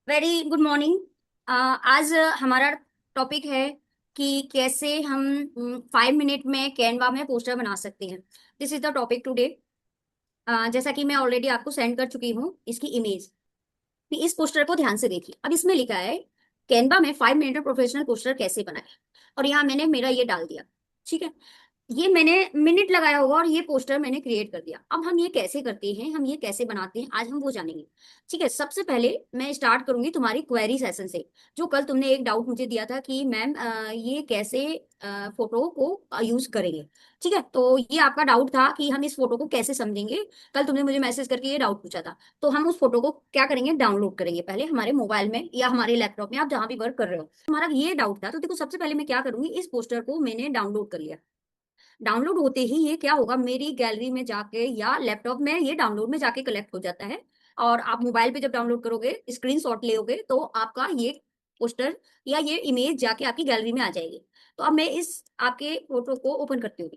Very good morning. आज हमारा topic है कि कैसे हम 5 मिनट में कैनवा में पोस्टर बना सकते हैं। This is the topic today. जैसा कि मैं ऑलरेडी आपको सेंड कर चुकी हूँ इसकी इमेज। इस पोस्टर को ध्यान से देखिए। अब इसमें लिखा है कैनवा में 5 मिनट में प्रोफेशनल पोस्टर कैसे बनाए, और यहाँ मैंने मेरा ये डाल दिया। ठीक है, ये मैंने मिनट लगाया होगा और ये पोस्टर मैंने क्रिएट कर दिया। अब हम ये कैसे करते हैं, हम ये कैसे बनाते हैं, आज हम वो जानेंगे। ठीक है, सबसे पहले मैं स्टार्ट करूंगी तुम्हारी क्वेरी सेशन से। जो कल तुमने एक डाउट मुझे दिया था कि मैम ये कैसे फोटो को यूज करेंगे। ठीक है, तो ये आपका डाउट था कि हम इस फोटो को कैसे समझेंगे। कल तुमने मुझे मैसेज करके ये डाउट पूछा था। तो हम उस फोटो को क्या करेंगे, डाउनलोड करेंगे पहले हमारे मोबाइल में या हमारे लैपटॉप में, आप जहां भी वर्क कर रहे हो। तुम्हारा ये डाउट था, तो देखो सबसे पहले मैं क्या करूंगी, इस पोस्टर को मैंने डाउनलोड कर लिया। डाउनलोड होते ही ये क्या होगा, मेरी गैलरी में जाके या लैपटॉप में ये डाउनलोड में जाके कलेक्ट हो जाता है। और आप मोबाइल पे जब डाउनलोड करोगे, स्क्रीनशॉट लोगे, तो आपका ये पोस्टर या ये इमेज जाके आपकी गैलरी में आ जाएगी। तो अब मैं इस आपके फोटो को ओपन करती हूँ।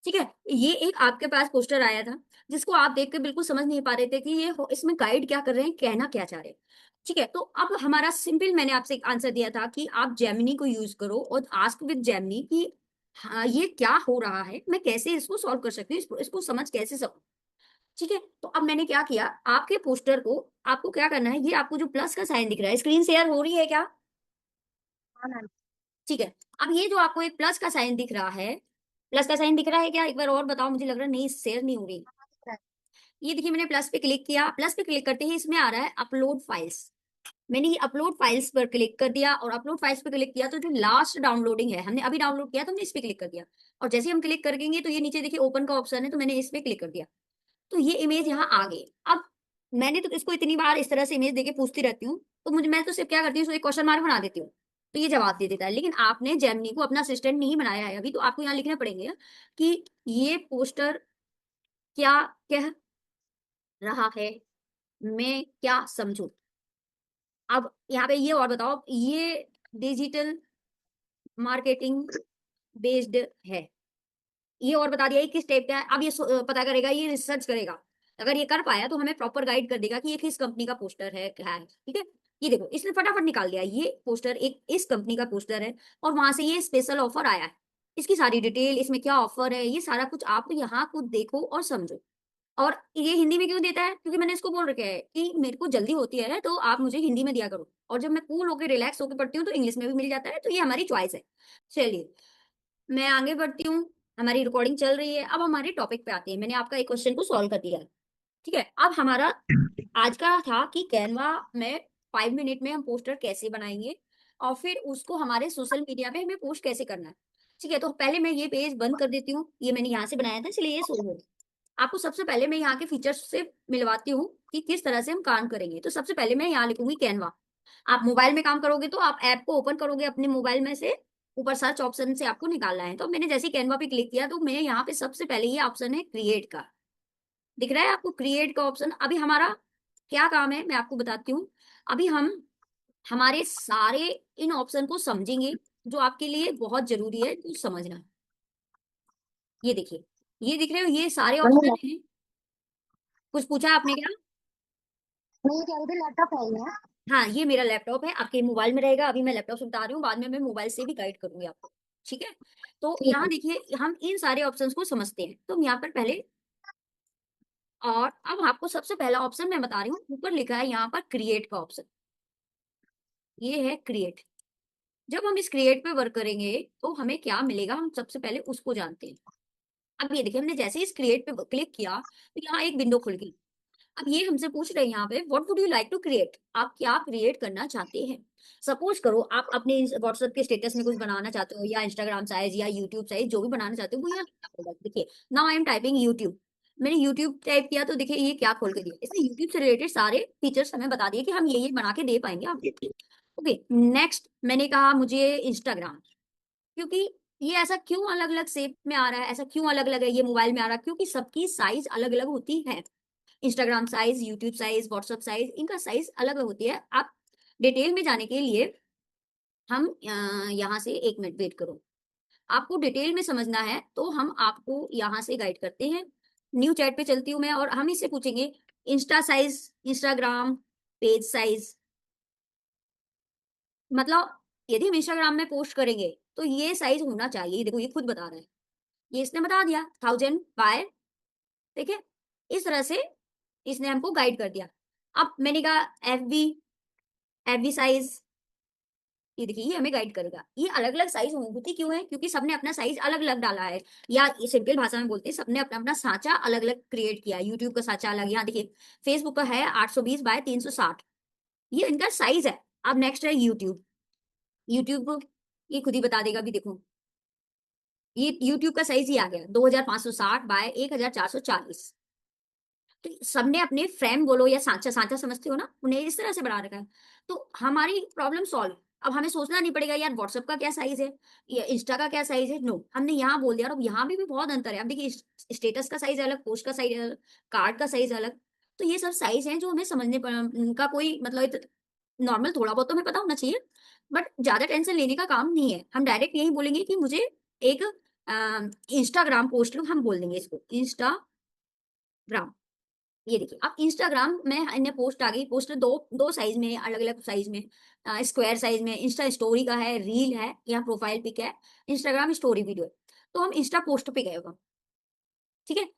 ठीक है, ये एक आपके पास पोस्टर आया था जिसको आप देख के बिल्कुल समझ नहीं पा रहे थे कि इसमें गाइड क्या कर रहे हैं, कहना क्या चाह रहे हैं। ठीक है, तो अब हमारा सिंपल, मैंने आपसे एक आंसर दिया था कि आप जेमिनी को यूज करो और आस्क विद जेमिनी कि हाँ ये क्या हो रहा है, मैं कैसे इसको सॉल्व कर सकती हूँ, इसको समझ कैसे सकूं। ठीक है, तो अब मैंने क्या किया, आपके पोस्टर को आपको क्या करना है, ये आपको जो प्लस का साइन दिख रहा है, स्क्रीन शेयर हो रही है क्या? हाँ मैम। ठीक है, अब ये जो आपको एक प्लस का साइन दिख रहा है, प्लस का साइन दिख रहा है क्या, एक बार और बताओ, मुझे लग रहा है नहीं, शेयर नहीं हो रही। ये देखिए, मैंने प्लस पे क्लिक किया, प्लस पे क्लिक करते ही इसमें आ रहा है अपलोड फाइल्स। मैंने ये अपलोड फाइल्स पर क्लिक कर दिया, और अपलोड फाइल्स पे क्लिक किया तो जो लास्ट डाउनलोडिंग है, हमने अभी डाउनलोड किया तो हमने इस पे क्लिक कर दिया। और जैसे ही हम क्लिक करेंगे तो ये नीचे देखिए ओपन का ऑप्शन है, तो मैंने इस पे क्लिक कर दिया। तो ये इमेज यहाँ आ गई। अब मैंने तो इसको इतनी बार इस तरह से इमेज देके पूछती रहती हूँ, तो मैं तो सिर्फ क्या करती हूँ, इसको एक क्वेश्चन मार्क बना देती हूँ, तो ये जवाब दे देता है। लेकिन आपने जेमिनी को अपना असिस्टेंट नहीं बनाया है अभी, तो आपको यहाँ लिखना पड़ेगा कि ये पोस्टर क्या कह रहा है, मैं क्या समझू। अब यहाँ पे ये और बताओ, ये डिजिटल मार्केटिंग बेस्ड है, ये और बता दिया ये किस टाइप का है। अब ये पता करेगा, ये रिसर्च करेगा। अगर ये कर पाया तो हमें प्रॉपर गाइड कर देगा कि ये किस कंपनी का पोस्टर है, क्या है। ठीक है, ये देखो इसने फटाफट निकाल दिया, ये पोस्टर एक इस कंपनी का पोस्टर है, और वहां से ये स्पेशल ऑफर आया है। इसकी सारी डिटेल, इसमें क्या ऑफर है, ये सारा कुछ आप यहाँ खुद देखो और समझो। और ये हिंदी में क्यों देता है, क्योंकि मैंने इसको बोल रखा है कि मेरे को जल्दी होती है तो आप मुझे हिंदी में दिया करो, और जब मैं कूल होकर रिलैक्स होकर पढ़ती हूँ तो इंग्लिश में भी मिल जाता है, तो ये हमारी चॉइस है। चलिए, मैं आगे बढ़ती हूँ। हमारी रिकॉर्डिंग चल रही है, अब हमारे टॉपिक पे आते हैं। मैंने आपका एक क्वेश्चन को सॉल्व कर दिया है। ठीक है, अब हमारा आज का था कि कैनवा में 5 मिनट में हम पोस्टर कैसे बनाएंगे, और फिर उसको हमारे सोशल मीडिया पे हमें पोस्ट कैसे करना है। ठीक है, तो पहले मैं ये पेज बंद कर देती हूँ, ये मैंने यहाँ से बनाया था इसलिए ये शो हो। आपको सबसे पहले मैं यहाँ के फीचर्स से मिलवाती हूँ कि किस तरह से हम काम करेंगे। तो सबसे पहले मैं यहाँ लिखूंगी कैनवा। आप मोबाइल में काम करोगे तो आप ऐप को ओपन करोगे अपने मोबाइल में से, ऊपर सर्च ऑप्शन से आपको निकालना है। तो मैंने जैसे कैनवा पे क्लिक किया तो मैं यहाँ पे सबसे पहले ये ऑप्शन है क्रिएट का, दिख रहा है आपको क्रिएट का ऑप्शन। अभी हमारा क्या काम है मैं आपको बताती हूँ। अभी हम हमारे सारे इन ऑप्शन को समझेंगे, जो आपके लिए बहुत जरूरी है तो समझना। ये देखिए, ये दिख रहे हो, ये सारे नहीं ऑप्शन हैं। कुछ पूछा आपने क्या? मैं ये कह रही थी लैपटॉप है ये। हाँ, ये मेरा लैपटॉप है, आपके मोबाइल में रहेगा। अभी मैं लैपटॉप से बता रही हूँ, बाद में मैं मोबाइल से भी गाइड करूंगी आपको। ठीक है, तो ठीक यहाँ है। देखिए हम इन सारे ऑप्शंस को समझते हैं। तो हम यहाँ पर पहले, और अब आपको सबसे पहला ऑप्शन मैं बता रही हूँ, ऊपर लिखा है यहाँ पर क्रिएट का ऑप्शन, ये है क्रिएट। जब हम इस क्रिएट पे वर्क करेंगे तो हमें क्या मिलेगा, हम सबसे पहले उसको जानते हैं। अब ये देखिए, हमने जैसे ही इस क्रिएट पे क्लिक किया तो यहाँ एक विंडो खुल गई। अब ये हमसे पूछ रहे हैं यहाँ पे, what would you like to create, आप क्या क्रिएट करना चाहते हैं। सपोज करो आप अपने व्हाट्सएप के स्टेटस में कुछ बनाना चाहते हो, या इंस्टाग्राम साइज या यूट्यूब साइज, जो भी बनाना चाहते हो वो यहाँ लिखना पड़ेगा। देखिए, now I am typing YouTube. मैंने यूट्यूब टाइप किया तो देखिए ये क्या खोल के दिया, इसने यूट्यूब से रिलेटेड सारे फीचर्स हमें बता दिए कि हम ये बना के दे पाएंगे आपको। ओके, नेक्स्ट मैंने कहा मुझे इंस्टाग्राम, क्योंकि ये ऐसा क्यों अलग अलग शेप में आ रहा है, ऐसा क्यों अलग अलग है ये मोबाइल में आ रहा है, क्योंकि सबकी साइज अलग अलग होती है। Instagram size, YouTube size, WhatsApp size, इनका साइज अलग अलग होती है। आप डिटेल में जाने के लिए हम यहाँ से 1 मिनट वेट करो। आपको डिटेल में समझना है तो हम आपको यहाँ से गाइड करते हैं। न्यू चैट पे चलती हूँ मैं, और हम इससे पूछेंगे Insta size, Instagram page size, मतलब यदि हम इंस्टाग्राम में पोस्ट करेंगे तो ये साइज होना चाहिए। देखो ये खुद बता रहा है, ये इसने बता दिया 1000 बाय, ठीक है, इस तरह से इसने हमको गाइड कर दिया। अब मैंने कहा एफबी, एफबी साइज, ये देखिए ये हमें गाइड करेगा। ये अलग अलग साइज होती क्यों है? क्योंकि सबने अपना साइज अलग अलग डाला है, या सिंपल भाषा में बोलते हैं सबने अपना अपना सांचा अलग अलग क्रिएट किया है। यूट्यूब का सांचा अलग, यहाँ देखिए फेसबुक का है 820 बाय 360, ये इनका साइज है। अब नेक्स्ट है यूट्यूब, यूट्यूब को ये खुद ही बता देगा। भी देखो ये यूट्यूब का साइज ही आ गया 2560 बाय 1440। तो सबने अपने फ्रेम बोलो या सांचा, सांचा समझते हो ना, उन्हें इस तरह से बना रखा है। तो हमारी प्रॉब्लम सॉल्व। अब हमें सोचना नहीं पड़ेगा यार व्हाट्सएप का क्या साइज है या इंस्टा का क्या साइज है। नो, हमने यहाँ बोल दिया। और अब यहाँ भी बहुत अंतर है। अब देखिए स्टेटस का साइज अलग, पोस्ट का साइज अलग, कार्ड का साइज अलग। तो ये सब साइज हैं जो हमें समझने का कोई मतलब नॉर्मल थोड़ा बहुत तो हमें पता होना चाहिए, बट ज्यादा टेंशन लेने का काम नहीं है। हम डायरेक्ट यही बोलेंगे कि मुझे एक इंस्टाग्राम पोस्ट, हम बोल देंगे इसको इंस्टाग्राम। ये देखिए अब इंस्टाग्राम में इन्हें पोस्ट आ गई। पोस्ट दो दो साइज में, अलग अलग साइज में, स्क्वायर साइज में। इंस्टा स्टोरी का है, रील है, या प्रोफाइल पिक है, इंस्टाग्राम स्टोरी वीडियो है। तो हम इंस्टा पोस्ट पे गए होगा, ठीक है।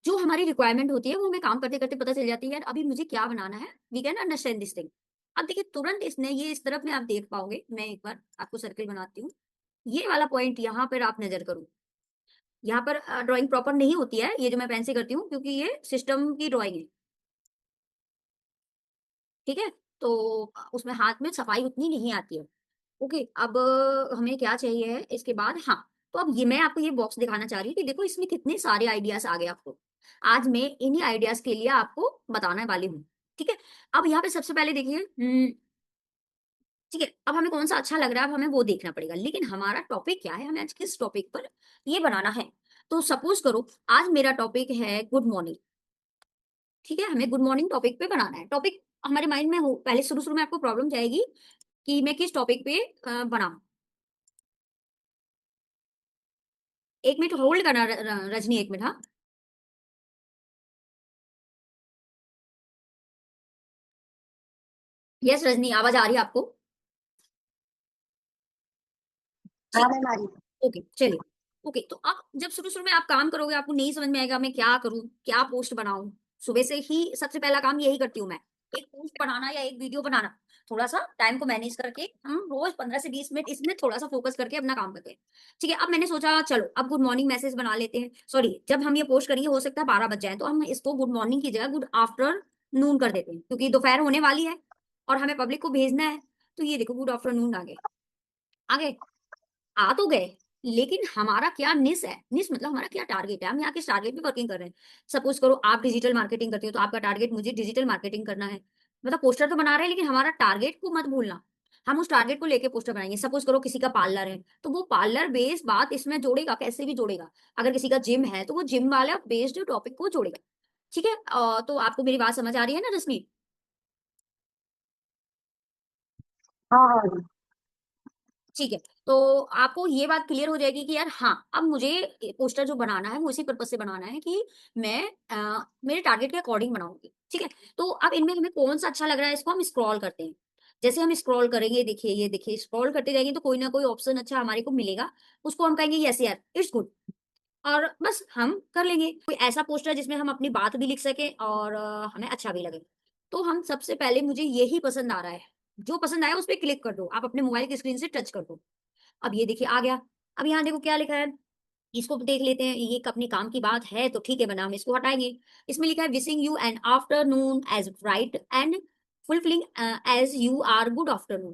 जो हमारी रिक्वायरमेंट होती है वो हमें काम करते करते पता चल जाती है यार अभी मुझे क्या बनाना है। We can understand this thing. अब देखिए तुरंत इसने ये इस तरफ में आप देख पाओगे। मैं एक बार आपको सर्कल बनाती हूँ। ये वाला पॉइंट यहाँ पर आप नजर करो। यहाँ पर ड्राइंग प्रॉपर नहीं होती है ये जो मैं पेन से करती हूँ, क्योंकि ये सिस्टम की ड्राइंग है, ठीक है। तो उसमें हाथ में सफाई उतनी नहीं आती है। ओके, अब हमें क्या चाहिए है इसके बाद? हाँ, तो अब ये मैं आपको ये बॉक्स दिखाना चाह रही हूँ कि देखो इसमें कितने सारे आइडियाज आ गए आपको। आज मैं इन्हीं आइडियाज के लिए आपको बताने वाली हूँ, ठीक है। अब यहाँ पे सबसे पहले देखिए, ठीक है, अब हमें कौन सा अच्छा लग रहा है अब हमें वो देखना पड़ेगा। लेकिन हमारा टॉपिक क्या है, हमें आज किस टॉपिक पर ये बनाना है? तो सपोज करो आज मेरा टॉपिक है गुड मॉर्निंग, ठीक है। हमें गुड मॉर्निंग टॉपिक पे बनाना है। टॉपिक हमारे माइंड में हो, पहले शुरू शुरू में आपको प्रॉब्लम जाएगी कि मैं किस टॉपिक पे बनाऊं। एक मिनट होल्ड करना रजनी, एक मिनट, हाँ। यस रजनी, आवाज आ रही है आपको? हाँ ठीक, मैम आ रही है। ओके चलिए। ओके, तो अब जब शुरू शुरू में आप काम करोगे आपको नहीं समझ में आएगा मैं क्या करूं, क्या पोस्ट बनाऊं। सुबह से ही सबसे पहला काम यही करती हूँ मैं, एक पोस्ट बनाना या एक वीडियो बनाना। थोड़ा सा टाइम को मैनेज करके हम रोज 15 से 20 मिनट इसमें थोड़ा सा फोकस करके अपना काम करते हैं, ठीक है। अब मैंने सोचा चलो अब गुड मॉर्निंग मैसेज बना लेते हैं। सॉरी, जब हम ये पोस्ट करेंगे हो सकता है 12 बज जाए, तो हम इसको गुड मॉर्निंग की जगह गुड आफ्टरनून कर देते हैं, क्योंकि दोपहर होने वाली है और हमें पब्लिक को भेजना है। तो ये देखो गुड आफ्टरनून आ गए, आ गए, आ तो गए। लेकिन हमारा क्या निस है, निस मतलब हमारा क्या टारगेट है, हम यहाँ किस टारगेट पे वर्किंग कर रहे हैं। सपोज करो आप डिजिटल मार्केटिंग करते हो तो आपका टारगेट मुझे डिजिटल मार्केटिंग करना है। मतलब पोस्टर तो बना रहे हैं लेकिन हमारा टारगेट को मत भूलना। हम उस टारगेट को लेके पोस्टर बनाएंगे। सपोज करो किसी का पार्लर है तो वो पार्लर बेस्ड बात इसमें जोड़ेगा, कैसे भी जोड़ेगा। अगर किसी का जिम है तो वो जिम वाला बेस्ड टॉपिक को जोड़ेगा, ठीक है। तो आपको मेरी बात समझ आ रही है ना रश्मि? हाँ हाँ जी। ठीक है, तो आपको ये बात क्लियर हो जाएगी कि यार हाँ अब मुझे पोस्टर जो बनाना है वो इसी पर्पज से बनाना है कि मैं मेरे टारगेट के अकॉर्डिंग बनाऊंगी, ठीक है। तो अब इनमें हमें कौन सा अच्छा लग रहा है इसको हम स्क्रॉल करते हैं। जैसे हम स्क्रॉल करेंगे, देखिए ये देखिए स्क्रॉल करते जाएंगे तो कोई ना कोई ऑप्शन अच्छा हमारे को मिलेगा। उसको हम कहेंगे यस यार इट्स गुड, और बस हम कर लेंगे। कोई ऐसा पोस्टर जिसमें हम अपनी बात भी लिख सके और हमें अच्छा भी लगे। तो हम सबसे पहले, मुझे यही पसंद आ रहा है, जो पसंद आया उस पर क्लिक कर दो, आप अपने मोबाइल की स्क्रीन से टच कर दो। अब ये देखिए आ गया। अब यहाँ देखो क्या लिखा है, इसको देख लेते हैं। ये अपने काम की बात है तो ठीक है बना, हम इसको हटाएंगे। इसमें लिखा है wishing you an afternoon as bright and fulfilling as you are good afternoon,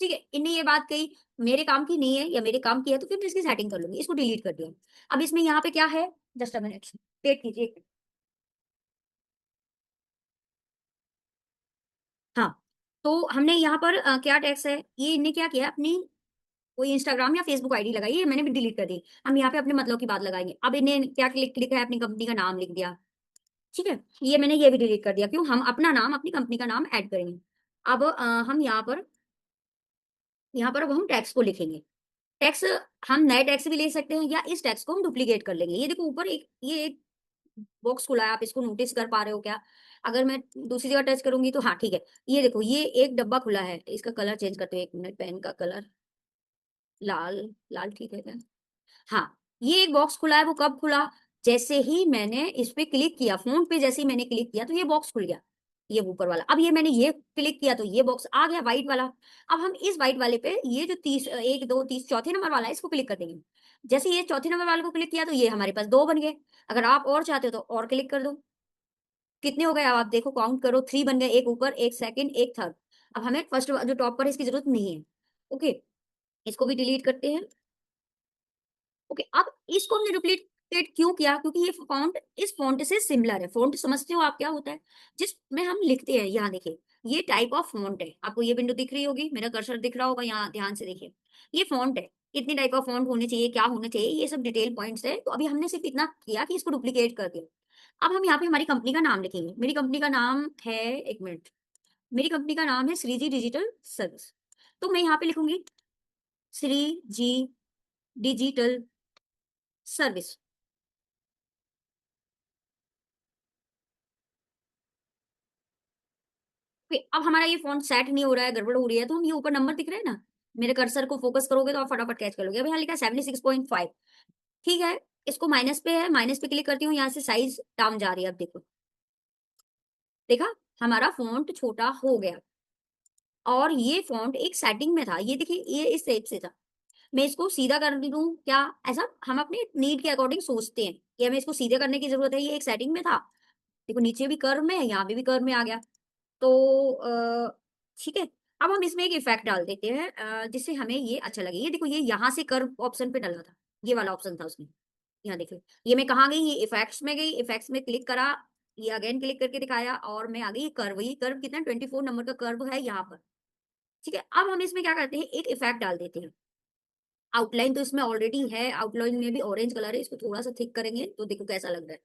ठीक है। इनने ये बात कही, मेरे काम की नहीं है या मेरे काम की है तो फिर मैं इसकी सेटिंग कर लूंगी। इसको डिलीट कर दिया। अब इसमें यहाँ पे क्या है, जस्ट अ मिनट, वेट कीजिए एक मिनट। हाँ, तो हमने यहाँ पर क्या टैक्स है, ये इनने क्या किया, अपनी कोई इंस्टाग्राम या फेसबुक आईडी लगाई है, मैंने भी डिलीट कर दी। हम यहाँ पे अपने मतलब की बात लगाएंगे। अब इन्हें क्या लिखा है, अपनी कंपनी का नाम लिख दिया, ठीक है। ये मैंने ये भी डिलीट कर दिया, क्यों, हम अपना नाम अपनी कंपनी का नाम ऐड करेंगे। अब हम यहाँ पर अब हम टैक्स को लिखेंगे। टैक्स हम नए टैक्स भी ले सकते हैं या इस टैक्स को हम डुप्लीकेट कर लेंगे। ये देखो ऊपर एक ये एक बॉक्स खुला है, आप इसको नोटिस कर पा रहे हो क्या? अगर मैं दूसरी जगह टच करूंगी तो हाँ ठीक है। ये देखो ये एक डब्बा खुला है, इसका कलर चेंज करते हैं, 1 मिनट, पेन का कलर लाल, लाल ठीक है क्या? हाँ, ये एक बॉक्स खुला है, वो कब खुला? जैसे ही मैंने इस पे क्लिक किया, फोन पे जैसे ही मैंने क्लिक किया तो ये बॉक्स खुल गया, ये ऊपर वाला। अब ये मैंने ये क्लिक किया तो ये बॉक्स आ गया व्हाइट वाला। अब हम इस व्हाइट वाले पे ये जो 30, 1 2 30 चौथे नंबर वाला है इसको क्लिक कर देंगे। जैसे ये चौथे नंबर वाले को क्लिक किया तो ये हमारे पास 2 बन गए। अगर आप और चाहते हो तो और क्लिक कर दो। कितने हो गए अब आप देखो, काउंट करो, 3 बन गए, एक ऊपर, एक सेकंड, एक थर्ड। अब हमें फर्स्ट जो टॉप पर है इसकी जरूरत नहीं है। ओके, इसको भी डिलीट करते हैं। ओके, अब इसको हमने डुप्लीकेट क्यों किया? क्योंकि ये फॉन्ट इस फॉन्ट से सिमिलर है। फॉन्ट समझते हो आप क्या होता है? जिसमें हम लिखते हैं, यहाँ देखिए, ये टाइप ऑफ फॉन्ट है। आपको ये विंडो दिख रही होगी, मेरा कर्सर दिख रहा होगा, यहाँ ध्यान से देखिए, ये फॉन्ट है। कितनी टाइप ऑफ फॉन्ट होने चाहिए, क्या होना चाहिए, ये सब डिटेल पॉइंट्स है। तो अभी हमने सिर्फ इतना किया कि इसको डुप्लीकेट कर दिया। अब हम यहाँ पे हमारी कंपनी का नाम लिखेंगे। मेरी कंपनी का नाम है, 1 मिनट, मेरी कंपनी का नाम है श्रीजी डिजिटल सर्विस। तो मैं यहाँ पे लिखूंगी श्री जी डिजिटल सर्विस। अब हमारा ये फॉन्ट सेट नहीं हो रहा है, गड़बड़ हो रही है, तो हम ये ऊपर नंबर दिख रहे हैं ना, मेरे कर्सर को फोकस करोगे तो आप फटाफट कैच कर लोगे। अब यहाँ लिखा है 76.5। ठीक है, इसको माइनस पे है, माइनस पे क्लिक करती हूँ, यहाँ से साइज डाउन जा रही है। अब देखो, देखा, हमारा फॉन्ट छोटा हो गया। और ये फॉन्ट एक सेटिंग में था, ये देखिए ये इस टाइप से था। मैं इसको सीधा कर दूं क्या? ऐसा हम अपने नीड के अकॉर्डिंग सोचते हैं कि हमें इसको सीधे करने की जरूरत है, ये एक सेटिंग में था। देखो नीचे भी कर्व में है, यहाँ पे भी कर्व में आ गया। तो ठीक है, अब हम इसमें एक इफेक्ट डाल देते हैं जिससे हमें ये अच्छा लगे। ये देखो, ये यहाँ से कर्व ऑप्शन पे डला था, ये वाला ऑप्शन था उसमें। यहाँ देखो, ये मैं कहाँ गई, ये इफेक्ट्स में गई, इफेक्ट्स में क्लिक करा, ये अगेन क्लिक करके दिखाया, और मैं आ गई कर्व। ये कर्व कितना, 24 नंबर का कर्व है यहाँ पर। ठीक है, अब हम इसमें क्या करते हैं, एक इफेक्ट डाल देते हैं। आउटलाइन तो इसमें ऑलरेडी है, आउटलाइन में भी ऑरेंज कलर है, इसको थोड़ा सा थिक करेंगे तो देखो कैसा लग रहा है।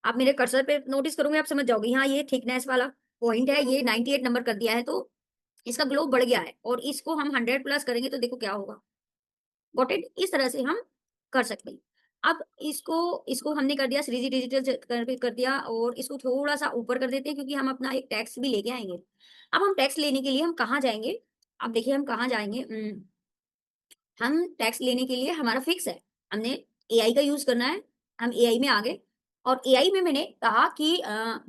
आप मेरे कर्सर पे नोटिस करोगे, आप समझ जाओगे। हाँ, ये थिकनेस वाला पॉइंट है, ये 98 नंबर कर दिया है, तो इसका ग्लो बढ़ गया है। और इसको हम 100 प्लस करेंगे तो देखो क्या होगा। Got it? इस तरह से हम कर सकते हैं। अब इसको इसको हमने कर दिया, श्रीजी डिजिटल कर दिया, और इसको थोड़ा सा ऊपर कर देते हैं क्योंकि हम अपना एक टैक्स भी लेके आएंगे। अब हम टैक्स लेने के लिए हम कहाँ जाएंगे? अब देखिए हम कहाँ जाएंगे। हम टैक्स लेने के लिए हमारा फिक्स है, हमने एआई का यूज करना है। हम एआई में आ गए, और एआई में मैंने कहा कि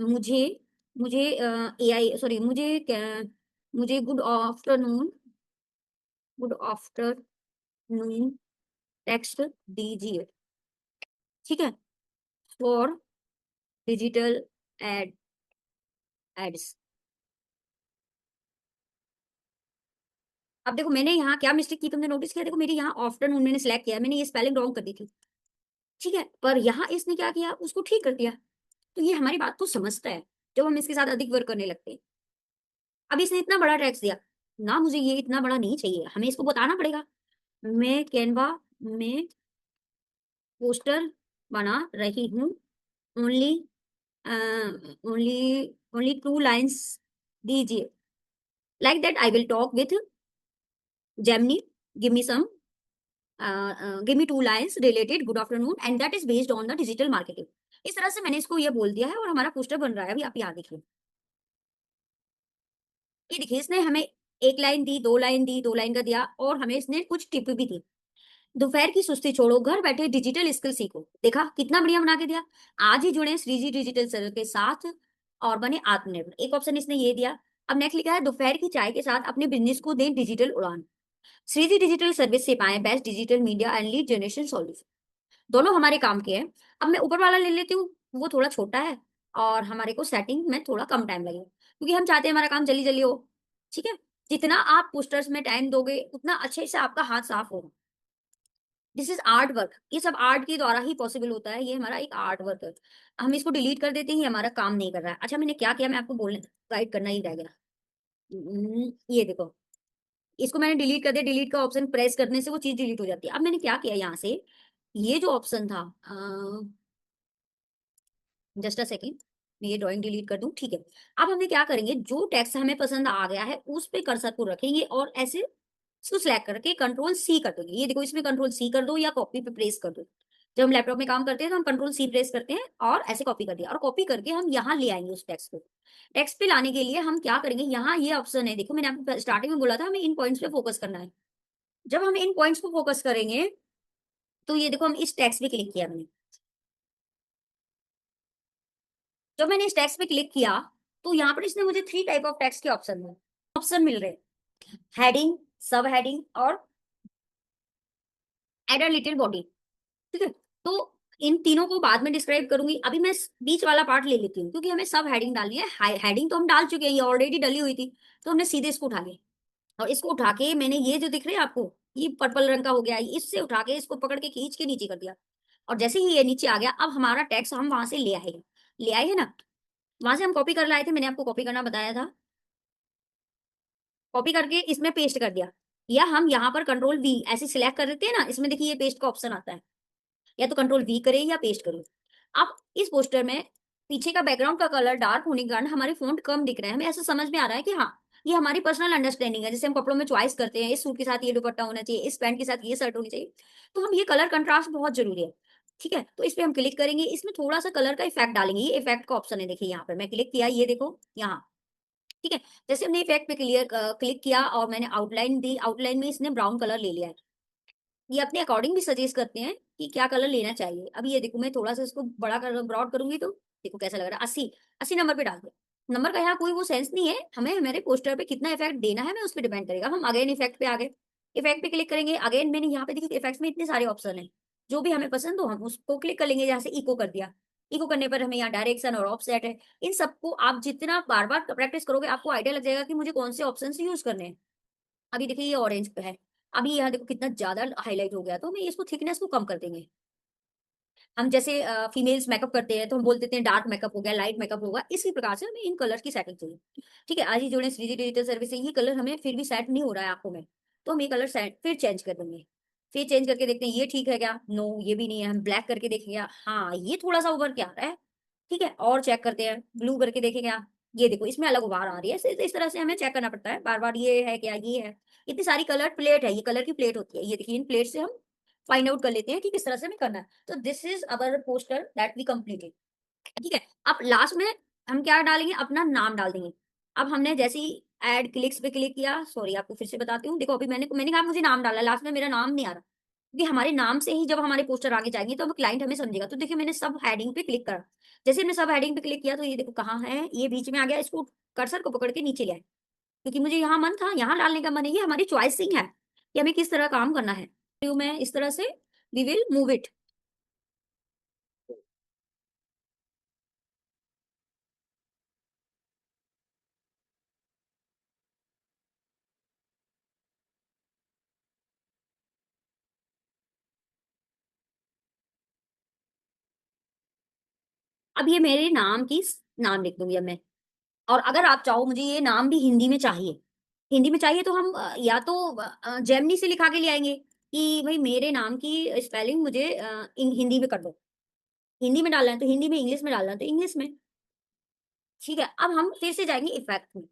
मुझे मुझे एआई सॉरी मुझे गुड आफ्टरनून टेक्स्ट दीजिए। ठीक है, फॉर डिजिटल एड एड्स। अब देखो मैंने यहाँ क्या मिस्टेक की, तुमने नोटिस किया? देखो मेरी यहाँ आफ्टरनून मैंने सेलेक्ट किया, मैंने ये स्पेलिंग रॉन्ग कर दी थी। ठीक है, पर यहाँ इसने क्या किया, उसको ठीक कर दिया। तो ये हमारी बात को समझता है जब हम इसके साथ अधिक वर्क करने लगते हैं। अब इसने इतना बड़ा टैक्स दिया ना, मुझे ये इतना बड़ा नहीं चाहिए, हमें इसको बताना पड़ेगा। मैं कैनवा में पोस्टर बना रही हूँ, ओनली ओनली ओनली 2 लाइन्स दीजिए, like that I will talk with Gemini, give me some give me 2 lines related good afternoon and that is based on the digital marketing. इस तरह से मैंने इसको ये बोल दिया है, और हमारा पोस्टर बन रहा है। अभी आप यहाँ देखिए, ये देखिए, इसने हमें 1 लाइन दी, 2 लाइन दी, 2 लाइन का दिया, और हमें इसने कुछ टिप भी दी। दोपहर की सुस्ती छोड़ो, घर बैठे डिजिटल स्किल सीखो। देखा कितना बढ़िया बना के दिया। आज ही जुड़े श्रीजी डिजिटल सर्विस के साथ और बने आत्मनिर्भर, एक ऑप्शन इसने ये दिया। अब नेक्स्ट लिखा है, दोपहर की चाय के साथ अपने बिजनेस को दें डिजिटल उड़ान। श्रीजी डिजिटल सर्विस से पाएं best digital media and lead generation solution. दोनों हमारे काम के हैं। अब मैं ऊपर वाला ले लेती हूँ, वो थोड़ा छोटा है, और हमारे को सेटिंग में थोड़ा कम टाइम लगेगा, क्योंकि हम चाहते हैं हमारा काम जल्दी जल्दी हो। ठीक है, जितना आप पोस्टर्स में टाइम दोगे उतना अच्छे से आपका हाथ साफ होगा। दिस इज आर्ट वर्क, ये सब आर्ट के द्वारा ही पॉसिबल होता है, ये हमारा एक आर्ट वर्क है। हम इसको डिलीट कर देते हैं, ये हमारा काम नहीं कर रहा है। अच्छा मैंने क्या किया, मैं आपको बोलने गाइड करना ही रह गया। ये देखो, इसको मैंने डिलीट कर दिया, डिलीट का ऑप्शन प्रेस करने से वो चीज डिलीट हो जाती है। अब मैंने क्या किया, यहाँ से ये जो ऑप्शन था, जस्ट अ सेकेंड, मैं ये ड्राइंग डिलीट कर दूं। ठीक है, अब हमें क्या करेंगे, जो टेक्स्ट हमें पसंद आ गया है उस पे कर्सर को रखेंगे, और ऐसे इसको सिलेक्ट करके कंट्रोल सी कर दोगे। ये देखो, इसमें कंट्रोल सी कर दो या कॉपी पे प्रेस कर दो, जब हम लैपटॉप में काम करते हैं तो हम कंट्रोल सी प्रेस करते हैं और ऐसे कॉपी कर दिया, और कॉपी करके हम यहाँ ले आएंगे उस टेक्स्ट को। टेक्स्ट पे लाने के लिए हम क्या करेंगे, यहाँ ये ऑप्शन है, देखो मैंने आपको स्टार्टिंग में बोला था हमें इन पॉइंट्स पे फोकस करना है। जब हम इन पॉइंट्स को फोकस करेंगे तो ये देखो हम इस टेक्स्ट पे क्लिक किया मैंने। जब मैंने इस टेक्स्ट पे क्लिक किया तो यहाँ पर इसने मुझे 3 टाइप ऑफ टेक्स्ट के ऑप्शन मिल रहे हैं, हेडिंग, सब हेडिंग और एड अ लिटिल बॉडी। ठीक है, तो इन तीनों को बाद में डिस्क्राइब करूंगी, अभी मैं बीच वाला पार्ट ले लेती हूँ क्योंकि हमें सब हेडिंग डालनी है। हेडिंग तो हम डाल चुके हैं, ये ऑलरेडी डली हुई थी, तो हमने सीधे इसको उठा लिया और इसको उठा के मैंने ये जो दिख रहे हैं आपको, ये पर्पल रंग का हो गया, इससे उठा के इसको पकड़ के खींच के नीचे कर दिया। और जैसे ही ये नीचे आ गया, अब हमारा टेक्स्ट हम वहां से ले आए है ना, वहां से हम कॉपी कर लाए थे, मैंने आपको कॉपी करना बताया था। कॉपी करके इसमें पेस्ट कर दिया, या हम यहाँ पर कंट्रोल वी ऐसे सिलेक्ट कर देते हैं ना, इसमें देखिए ये पेस्ट का ऑप्शन आता है, या तो कंट्रोल वी करे या पेस्ट करो। अब इस पोस्टर में पीछे का बैकग्राउंड का कलर डार्क होने के कारण हमारे फोंट कम दिख रहे हैं, हमें ऐसा समझ में आ रहा है कि हाँ ये हमारी पर्सनल अंडरस्टैंडिंग है, जैसे हम कपड़ों में चॉइस करते हैं, इस सूट के साथ ये दुपट्टा होना चाहिए, इस पैंट के साथ ये शर्ट होनी चाहिए, तो हम ये कलर कंट्रास्ट बहुत जरूरी है। ठीक है, तो इस पे हम क्लिक करेंगे, इसमें थोड़ा सा कलर का इफेक्ट डालेंगे, ये इफेक्ट का ऑप्शन है, देखिए यहाँ पे मैं क्लिक किया, ये देखो यहाँ। ठीक है, जैसे हमने इफेक्ट पे क्लिक किया और मैंने आउटलाइन दी, आउटलाइन में इसने ब्राउन कलर ले लिया है। ये अपने अकॉर्डिंग भी सजेस्ट करते हैं कि क्या कलर लेना चाहिए। अभी ये देखो मैं थोड़ा सा इसको बड़ा कर ब्रॉड करूंगी तो देखो कैसा लग रहा है, 80 नंबर पे डाल दिया। नंबर का यहाँ कोई वो सेंस नहीं है, हमें हमारे पोस्टर पे कितना इफेक्ट देना है मैं उस पर डिपेंड करेगा। हम अगेन इफेक्ट पे आ गए, इफेक्ट पे क्लिक करेंगे, अगेन मैंने यहाँ पे देखिए इफेक्ट्स में इतने सारे ऑप्शन है, जो भी हमें पसंद हो हम उसको क्लिक कर लेंगे। जहाँ से इको कर दिया, इको करने पर हमें यहाँ डायरेक्शन और ऑफसेट है, इन सबको आप जितना बार बार प्रैक्टिस करोगे आपको आइडिया लग जाएगा कि मुझे कौन से ऑप्शन यूज करने हैं। अभी देखिए ये ऑरेंज पे है, अभी यहाँ देखो कितना ज्यादा हाईलाइट हो गया, तो हमें इसको थिकनेस को कम कर देंगे। हम जैसे फीमेल्स मेकअप करते हैं तो हम बोल देते हैं डार्क मेकअप हो गया, लाइट मेकअप होगा, इसी प्रकार से हमें इन कलर की सेटिंग चाहिए। ठीक है, आज ही जुड़े श्रीजी डिजिटल सर्विस से, ये कलर हमें फिर भी सेट नहीं हो रहा है आंखों में, तो हम ये कलर सेट फिर चेंज कर देंगे। फिर चेंज करके देखते हैं ये ठीक है क्या, नो ये भी नहीं है, हम ब्लैक करके देखेंगे, हाँ ये थोड़ा सा उभर के आ रहा है। ठीक है, और चेक करते हैं, ब्लू करके देखेंगे, ये देखो इसमें अलग उभार आ रही है, इस तरह से हमें चेक करना पड़ता है बार बार, ये है क्या, ये है। इतनी सारी कलर प्लेट है, ये कलर की प्लेट होती है, ये देखिए इन प्लेट से हम फाइंड आउट कर लेते हैं कि किस तरह से हमें करना है। तो this is our poster that we completed. ठीक है, अब लास्ट में हम क्या डालेंगे, अपना नाम डाल देंगे। अब हमने जैसे ही ऐड क्लिक्स पे क्लिक किया, सॉरी आपको फिर से बताती हूँ, देखो अभी मैंने मैंने कहा मुझे नाम डाला, लास्ट में मेरा नाम नहीं आ रहा, क्योंकि हमारे नाम से ही जब हमारे पोस्टर आगे जाएंगे तो अब क्लाइंट हमें समझेगा। तो देखिए मैंने सब हेडिंग पे क्लिक करा, जैसे मैंने सब हेडिंग पे क्लिक किया तो ये देखो कहाँ है, ये बीच में आ गया, इसको कर्सर को पकड़ के नीचे ले आए, क्योंकि मुझे यहाँ मन था, यहाँ डालने का मन है, ये हमारी चॉइसिंग है कि हमें किस तरह काम करना है। तो मैं इस तरह से वी विल मूव इट। अब ये मेरे नाम की नाम लिख दूंगी अब मैं, और अगर आप चाहो मुझे ये नाम भी हिंदी में चाहिए, हिंदी में चाहिए तो हम या तो जेमिनी से लिखा के ले आएंगे कि भाई मेरे नाम की स्पेलिंग मुझे हिंदी में कर दो, हिंदी में डालना है तो हिंदी में, इंग्लिश में डालना है तो इंग्लिश में। ठीक है, अब हम फिर से जाएंगे इफेक्ट में,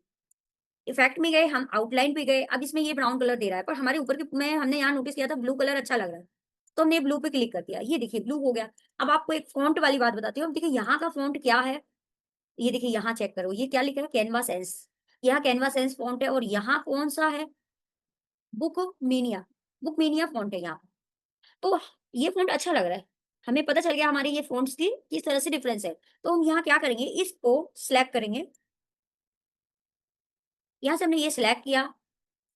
इफेक्ट में गए, हम आउटलाइन पे गए, अब इसमें ये ब्राउन कलर दे रहा है पर हमारे ऊपर के में हमने यहाँ नोटिस किया था ब्लू कलर अच्छा लग रहा है, तो हमने ब्लू पे क्लिक कर दिया, ये देखिए ब्लू हो गया। अब आपको एक फॉन्ट वाली बात बताती हूँ, अब देखिए यहाँ का फॉन्ट क्या है, ये देखिए यहाँ चेक करो, ये क्या लिखा है, कैनवा सेंस, यहाँ कैनवा सेंस फॉन्ट है, और यहाँ कौन सा है, book mania, book mania font है यहाँ। तो ये फॉन्ट अच्छा लग रहा है, हमें पता चल गया हमारे ये फॉन्ट्स की किस तरह से डिफरेंस है। तो हम यहाँ क्या करेंगे, इसको सिलेक्ट करेंगे, यहाँ से हमने ये सिलेक्ट किया,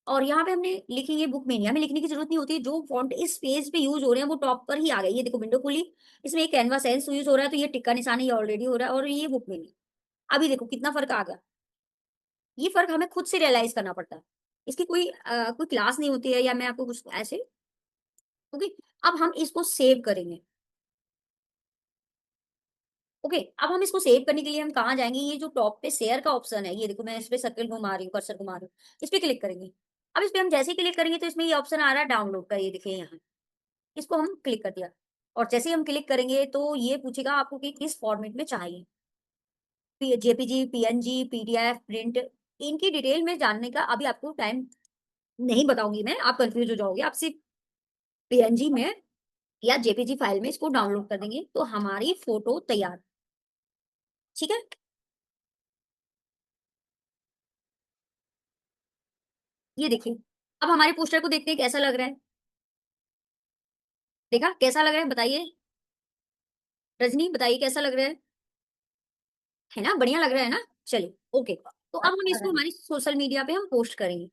और यहाँ पे हमने लिखेंगे बुक मेनिया, हमें लिखने की जरूरत नहीं होती, जो फॉन्ट इस पेज पे यूज हो रहे हैं वो टॉप पर ही आ गए, ये देखो विंडो खुली, इसमें एक कैनवा सेंस यूज हो रहा है तो ये टिक्का निशान ये ऑलरेडी हो रहा है, और ये बुक मेनिया। अभी देखो कितना फर्क आ गया, ये फर्क हमें खुद से रियलाइज करना पड़ता है, इसकी कोई क्लास नहीं होती है या मैं आपको कुछ ऐसे। ओके, अब हम इसको सेव करेंगे। ओके, अब हम इसको सेव करने के लिए हम कहाँ जाएंगे, ये जो टॉप पे शेयर का ऑप्शन है, ये देखो मैं इस पे सर्कल घुमा रही हूँ, कर्सर घुमा रही हूँ, इस पे क्लिक करेंगे। अब इस पे हम जैसे ही क्लिक करेंगे तो इसमें ये ऑप्शन आ रहा है डाउनलोड का, ये देखिए यहाँ, इसको हम क्लिक कर दिया, और जैसे ही हम क्लिक करेंगे तो ये पूछेगा आपको कि किस फॉर्मेट में चाहिए, जेपीजी, पीएनजी, पीडीएफ, प्रिंट, इनकी डिटेल में जानने का अभी आपको टाइम नहीं बताऊंगी मैं, आप कंफ्यूज हो जाओगे, आप सिर्फ पीएनजी में या जेपीजी फाइल में इसको डाउनलोड कर देंगे तो हमारी फोटो तैयार। ठीक है, ये देखिए। अब हमारे पोस्टर को देखते हैं कैसा लग रहा है। देखा कैसा लग रहा है, बताइए रजनी, बताइए कैसा लग रहा है ना, बढ़िया लग रहा है ना। चलिए ओके, तो अब हम अच्छा इसको है। हमारी सोशल मीडिया पे हम पोस्ट करेंगे।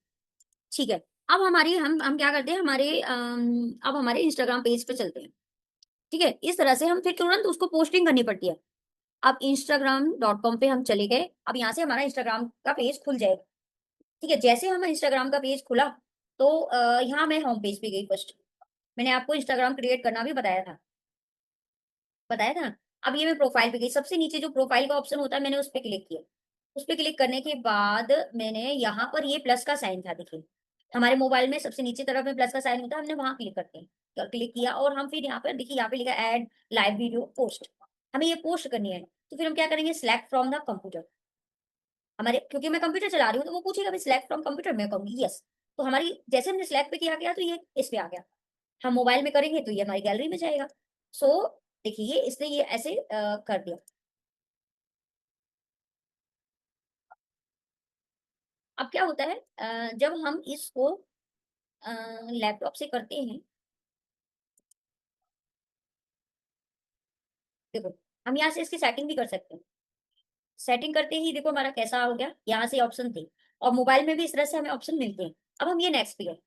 ठीक है, अब हमारी हम क्या करते हैं, हमारे अब हमारे इंस्टाग्राम पेज पे चलते हैं। ठीक है, इस तरह से हम फिर तुरंत उसको पोस्टिंग करनी पड़ती है। अब instagram.com पे हम चले गए, अब यहाँ से हमारा इंस्टाग्राम का पेज खुल जाएगा। ठीक है, जैसे हमारा इंस्टाग्राम का पेज खुला तो यहाँ मैं होम पेज पे गई फर्स्ट। मैंने आपको इंस्टाग्राम क्रिएट करना भी बताया था ना। अब ये मैं प्रोफाइल पे गई, सबसे नीचे जो प्रोफाइल का ऑप्शन होता है मैंने उस पर क्लिक किया। उस पर क्लिक करने के बाद मैंने यहाँ पर ये प्लस का साइन था, देखिए हमारे मोबाइल में सबसे नीचे तरफ में प्लस का साइन होता है, हमने वहां क्लिक करते हैं, क्लिक किया और हम फिर यहाँ पर देखिए, यहाँ पे लिखा ऐड लाइव वीडियो पोस्ट। हमें ये पोस्ट करनी है, तो फिर हम क्या करेंगे, सिलेक्ट फ्रॉम द कंप्यूटर। हमारे क्योंकि मैं कंप्यूटर चला रही हूँ तो वो पूछेगा भाई सिलेक्ट फ्रॉम कंप्यूटर, मैं कहूंगी यस। तो हमारी जैसे हमने सिलेक्ट पे किया गया तो ये इस पे आ गया। हम मोबाइल में करेंगे तो ये हमारी गैलरी में जाएगा। सो देखिए इसने ये ऐसे कर दिया। अब क्या होता है, जब हम इसको लैपटॉप से करते हैं, देखो हम यहाँ से इसकी सेटिंग भी कर सकते हैं। सेटिंग करते ही देखो हमारा कैसा हो गया, यहाँ से ऑप्शन थे और मोबाइल में भी इस तरह से हमें ऑप्शन मिलते हैं। अब हम ये नेक्स्ट पे गए,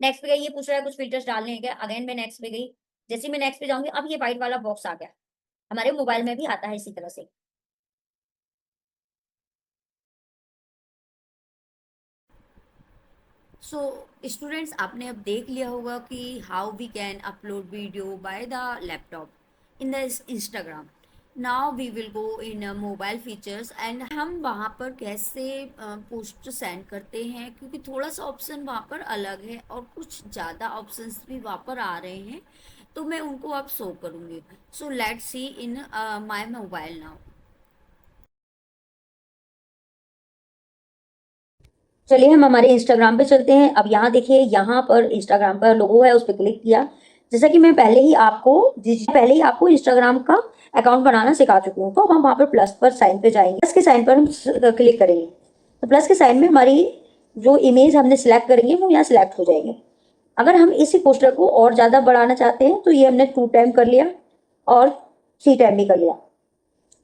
नेक्स्ट पे गए, ये पूछ रहा है कुछ फिल्टर्स डालने हैं क्या, अगेन मैं नेक्स्ट पे गई। जैसे ही मैं नेक्स्ट पे जाऊंगी अब ये व्हाइट वाला बॉक्स आ गया, हमारे मोबाइल में भी आता है इसी तरह से। सो स्टूडेंट्स, आपने अब देख लिया होगा कि how we can upload video by the laptop in the Instagram. Now we will go in mobile features and हम वहाँ पर कैसे पोस्ट सेंड करते हैं, क्योंकि थोड़ा सा ऑप्शन वहाँ पर अलग है और कुछ ज़्यादा ऑप्शंस भी वहाँ पर आ रहे हैं, तो मैं उनको अब शो करूँगी। So let's see in my mobile now. चलिए हम हमारे इंस्टाग्राम पे चलते हैं। अब यहाँ देखिए, यहाँ पर इंस्टाग्राम का लोगो है, उस पर क्लिक किया। जैसा कि मैं पहले ही आपको इंस्टाग्राम का अकाउंट बनाना सिखा चुकी हूँ, तो हम वहाँ पर प्लस पर साइन पे जाएंगे, प्लस के साइन पर हम क्लिक करेंगे। तो प्लस के साइन में हमारी जो इमेज हमने सिलेक्ट करेंगे वो यहाँ सिलेक्ट हो जाएंगे। अगर हम इसी पोस्टर को और ज़्यादा बढ़ाना चाहते हैं तो ये हमने 2 टाइम कर लिया और 3 टाइम भी कर लिया।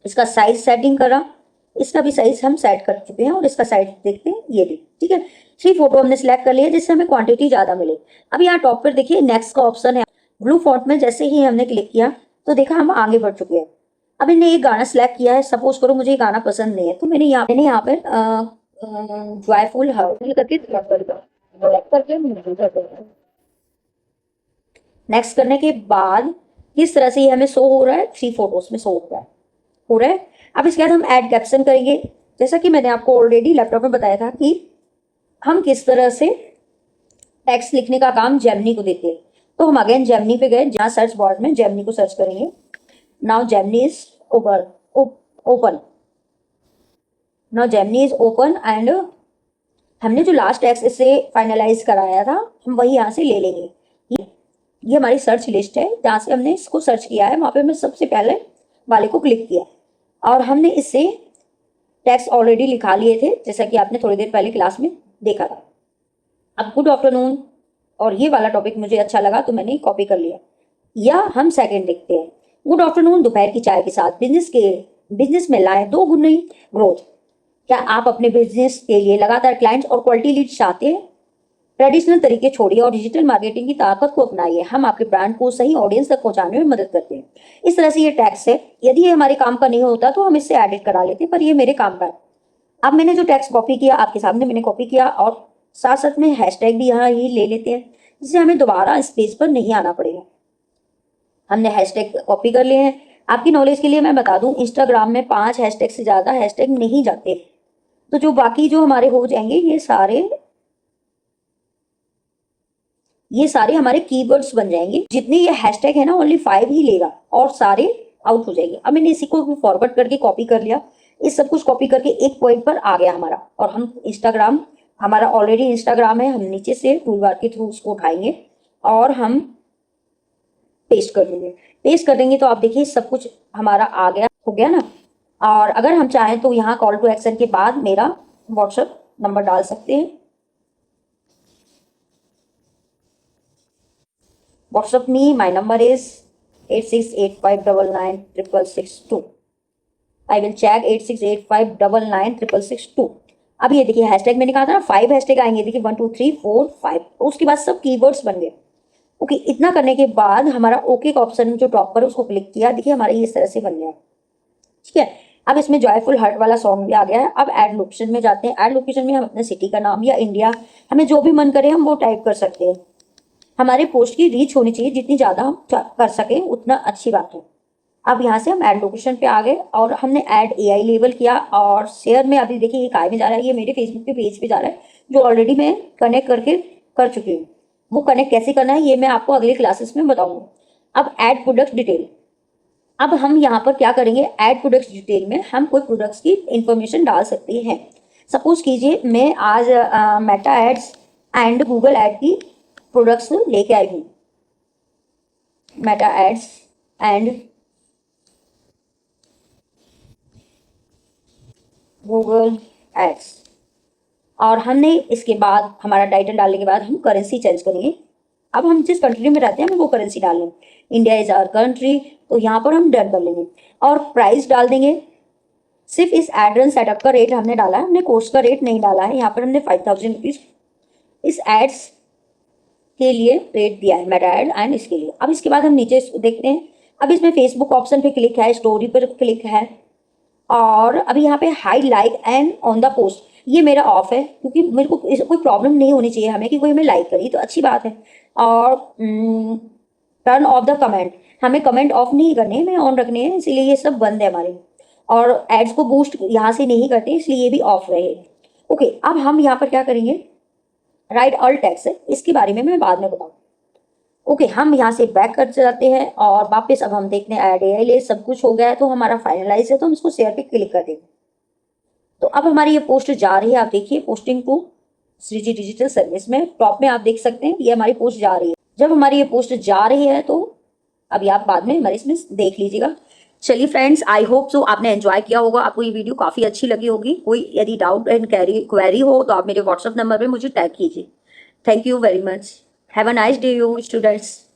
इसका साइज सेटिंग करा, इसका भी साइज हम सेट कर चुके हैं और इसका साइज देखते हैं ये भी। ठीक है, 3 फोटो हमने सिलेक्ट कर लिया जिससे हमें क्वांटिटी ज्यादा मिले। अब यहाँ टॉप पर देखिए नेक्स्ट का ऑप्शन है, ब्लू फॉन्ट में जैसे ही हमने क्लिक किया तो देखा हम आगे बढ़ चुके हैं। अब मैंने ये गाना सिलेक्ट किया है, सपोज करो मुझे ये गाना पसंद नहीं है तो मैंने यहाँ पे जॉयफुल हार्ट करके नेक्स्ट करने के बाद किस तरह से ये हमें शो हो रहा है, 3 फोटोज में शो हो रहा है। अब इसके बाद हम ऐड कैप्शन करेंगे। जैसा कि मैंने आपको ऑलरेडी लैपटॉप में बताया था कि हम किस तरह से टेक्स्ट लिखने का काम जेमिनी को देते हैं। तो हम अगेन जेमिनी पे गए, जहाँ सर्च बॉर्ड में जेमिनी को सर्च करेंगे। Now Gemini is open now Gemini is open and हमने जो लास्ट टेक्स्ट इससे फाइनलाइज कराया था हम वही यहाँ से ले लेंगे। ये हमारी सर्च लिस्ट है, जहाँ से हमने इसको सर्च किया है वहाँ पे हमने सबसे पहले वाले को क्लिक किया और हमने इससे टेक्स्ट ऑलरेडी लिखा लिए थे, जैसा कि आपने थोड़ी देर पहले क्लास में देखा था। अब गुड आफ्टरनून और ये वाला टॉपिक मुझे अच्छा लगा तो मैंने कॉपी कर लिया। या हम सेकंड देखते हैं, गुड आफ्टरनून, दोपहर की चाय के साथ बिजनेस में लाए 2 गुनी ग्रोथ। क्या आप अपने बिजनेस के लिए लगातार क्लाइंट्स और क्वालिटी लीड चाहते हैं? ट्रेडिशनल तरीके छोड़िए और डिजिटल मार्केटिंग की ताकत को अपनाइए। हम आपके ब्रांड को सही ऑडियंस तक पहुंचाने में मदद करते हैं। इस तरह से ये टैक्स है, यदि ये हमारे काम का नहीं होता तो हम इससे एडिट करा लेते, पर ये मेरे काम का है। अब मैंने जो टैक्स कॉपी किया आपके सामने मैंने कॉपी किया और साथ साथ में हैशटैग भी यहाँ ही ले लेते हैं, जिससे हमें दोबारा इस पेज पर नहीं आना पड़ेगा। हमने हैशटैग कॉपी कर लिए हैं। आपकी नॉलेज के लिए मैं बता दूं, इंस्टाग्राम में 5 हैशटैग से ज्यादा हैशटैग नहीं जाते, तो जो बाकी जो हमारे हो जाएंगे ये सारे हमारे कीवर्ड्स बन जाएंगे। जितने ये हैशटैग है ना ओनली 5 ही लेगा और सारे आउट हो जाएंगे। अब मैंने इसी को फॉरवर्ड करके कॉपी कर लिया, इस सब कुछ कॉपी करके एक पॉइंट पर आ गया हमारा। और हम इंस्टाग्राम, हमारा ऑलरेडी इंस्टाग्राम है, हम नीचे से टूल बार के थ्रू उसको उठाएंगे और हम पेस्ट कर देंगे। पेस्ट कर देंगे तो आप देखिए सब कुछ हमारा आ गया, हो गया ना। और अगर हम चाहें तो यहाँ कॉल टू एक्शन के बाद मेरा व्हाट्सएप नंबर डाल सकते हैं। WhatsApp me. My number is 8685996662. I will check 8685996662. अब ये देखिए हैशटैग मैंने कहा था ना 5 हैशटैग आएंगे, देखिए 1 2 3 4 5, उसके बाद सब कीवर्ड्स बन गए। ओके, इतना करने के बाद हमारा ओके का ऑप्शन जो टॉप पर उसको क्लिक किया, देखिए हमारा ये इस तरह से बन गया। ठीक है, अब इसमें जॉयफुल हार्ट वाला सॉन्ग भी आ गया है। अब ऐड लोकेशन में जाते हैं। ऐड लोकेशन में हम अपने सिटी का नाम या इंडिया, हमें जो भी मन करे हम वो टाइप कर सकते हैं। हमारे पोस्ट की रीच होनी चाहिए, जितनी ज़्यादा हम कर सकें उतना अच्छी बात है। अब यहाँ से हम ऐड लोकेशन पे आ गए और हमने ऐड एआई लेबल किया और शेयर में अभी देखिए ये काय में जा रहा है, ये मेरे फेसबुक के पेज पे जा रहा है जो ऑलरेडी मैं कनेक्ट करके कर चुकी हूँ। वो कनेक्ट कैसे करना है ये मैं आपको अगले क्लासेस में बताऊंगा। अब ऐड प्रोडक्ट डिटेल, अब हम यहाँ पर क्या करेंगे, ऐड प्रोडक्ट्स डिटेल में हम कोई प्रोडक्ट्स की इंफॉर्मेशन डाल सकते हैं। सपोज कीजिए मैं आज Meta ads and Google ad की प्रोडक्ट्स लेके आई हूँ। Meta ads and Google ads, और हमने इसके बाद हमारा टाइटल डालने के बाद हम करेंसी चेंज करेंगे। अब हम जिस कंट्री में रहते हैं हमें वो करेंसी डालनी, इंडिया इज आवर कंट्री, तो यहाँ पर हम डन कर लेंगे और प्राइस डाल देंगे। सिर्फ इस एड रन सेटअप का रेट हमने डाला है, हमने कोर्स का रेट नहीं डाला है। यहाँ पर हमने 5000 रुपीज इस एड्स के लिए रेट दिया है, मेटा एड एंड इसके लिए। अब इसके बाद हम नीचे देखते हैं, अब इसमें फेसबुक ऑप्शन पे क्लिक है, स्टोरी पर क्लिक है, और अभी यहाँ पे hide like and on the post ये मेरा ऑफ है क्योंकि मेरे को कोई प्रॉब्लम नहीं होनी चाहिए हमें कि कोई हमें लाइक करी तो अच्छी बात है। और टर्न ऑफ द कमेंट, हमें कमेंट ऑफ नहीं करने, हमें ऑन रखने हैं, इसीलिए ये सब बंद है हमारे। और एड्स को बूस्ट यहाँ से नहीं करते इसलिए ये भी ऑफ रहे। ओके, अब हम यहाँ पर क्या करेंगे, राइट ऑल टेक्स्ट है, इसके बारे में मैं बाद में बताऊँ। ओके, हम यहाँ से बैक कर जाते हैं और वापस अब हम देखते हैं ऐड एआई सब कुछ हो गया है तो हमारा फाइनलाइज है, तो हम इसको शेयर पे क्लिक कर देंगे। तो अब हमारी ये पोस्ट जा रही है, आप देखिए posting to Shreeji digital service में टॉप में आप देख सकते हैं ये हमारी पोस्ट जा रही है। जब हमारी ये पोस्ट जा रही है तो अभी आप बाद में हमारे इसमें देख लीजिएगा। चलिए फ्रेंड्स, आई होप सो आपने एंजॉय किया होगा, आपको ये वीडियो काफ़ी अच्छी लगी होगी। कोई यदि डाउट एंड क्वेरी हो तो आप मेरे व्हाट्सएप नंबर पर मुझे टैग कीजिए। Thank you very much, have a nice day you students.